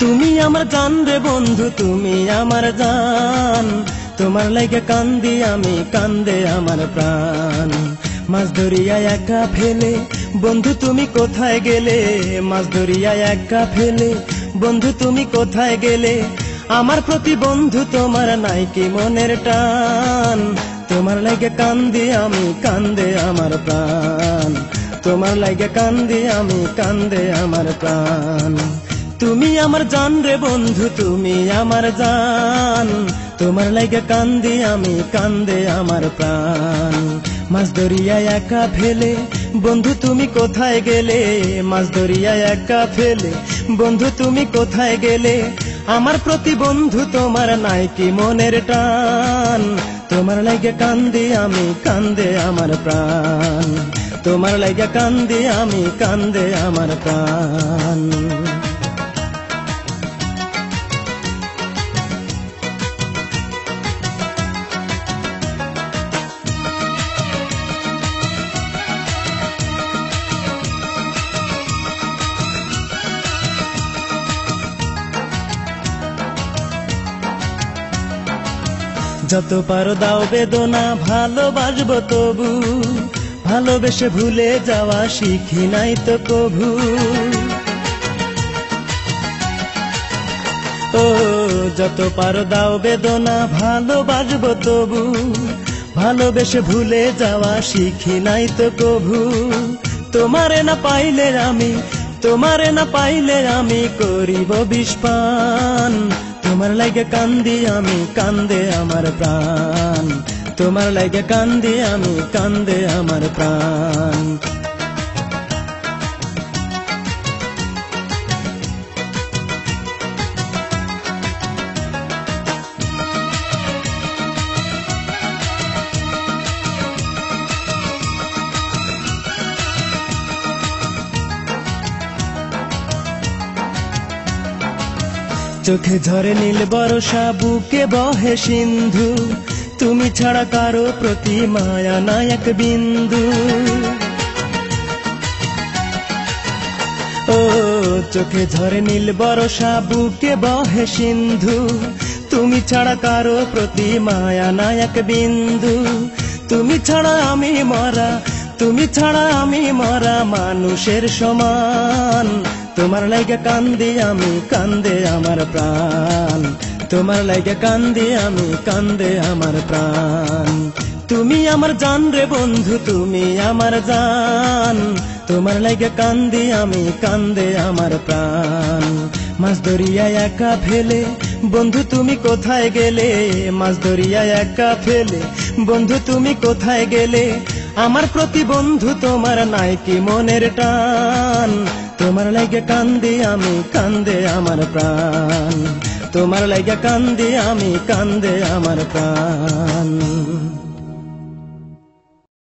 তুমি আমার জান রে বন্ধু, তুমি আমার জান। তোমার লাগে কান্দি আমি, কান্দে আমার প্রাণ। মাছ ধরিয়া একা ফেলে বন্ধু তুমি কোথায় গেলে? মাছ ধরিয়া একা ফেলে বন্ধু তুমি কোথায় গেলে? আমার প্রতি বন্ধু তোমার নাই কি মনের টান? তোমার লাগে কান্দি আমি, কান্দে আমার প্রাণ। তোমার লাগে কান্দি আমি, কান্দে আমার প্রাণ। তুমি আমার জান রে বন্ধু, তুমি আমার জান। তোমার লাগে কান্দি আমি, কান্দে আমার প্রাণ। মাছ ধরিয়া একা ফেলে বন্ধু তুমি কোথায় গেলে? মাছ ধরিয়া একা ফেলে বন্ধু তুমি কোথায় গেলে? আমার প্রতি বন্ধু তোমার নাই কি মনের টান? তোমার লাগে কান্দি আমি, কান্দে আমার প্রাণ। তোমার লাগে কান্দি আমি, কান্দে আমার প্রাণ। যত পারো দাও বেদনা, ভালোবাসবো তবু। ভালোবেসে ভুলে যাওয়া শিখি নাই তো কভু। ও যত পারো দাও বেদনা, ভালোবাসবো তবু। ভালোবেসে ভুলে যাওয়া শিখি নাই তো কভু। তোমারে না পাইলে আমি, তোমারে না পাইলে আমি করিব বিষপান। তোমার লাগে কান্দি আমি, কান্দে আমার প্রাণ। তোমার লাগে কান্দি আমি, কান্দে আমার প্রাণ। চোখে ঝরে নীল বরষা, বুকে বহে সিন্ধু। তুমি ছাড়া কারো প্রতি মায়া নাই এক বিন্দু। ও চোখে ঝরে নীল বরষা, বুকে বহে সিন্ধু। তুমি ছাড়া কারো প্রতি মায়া নাই এক বিন্দু। তুমি ছাড়া আমি মরা, তুমি ছাড়া আমি মরা মানুষের সমান। তোমার লাগে কান্দি আমি, কান্দে আমার প্রাণ। তোমার লাগে কান্দি আমি, কান্দে আমার প্রাণ। তুমি আমার জান রে বন্ধু, তুমি আমার জান। তোমার লাগে কান্দি আমি, কান্দে আমার প্রাণ। মাছ ধরিয়া একা ফেলে বন্ধু তুমি কোথায় গেলে? মাছ ধরিয়া একা ফেলে বন্ধু তুমি কোথায় গেলে? আমার প্রতি বন্ধু তোমার নাই কি মনের টান? তোমার লাগে কান্দি আমি, কান্দে আমার প্রাণ। তোমার লাগে কান্দি আমি, কান্দে আমার প্রাণ।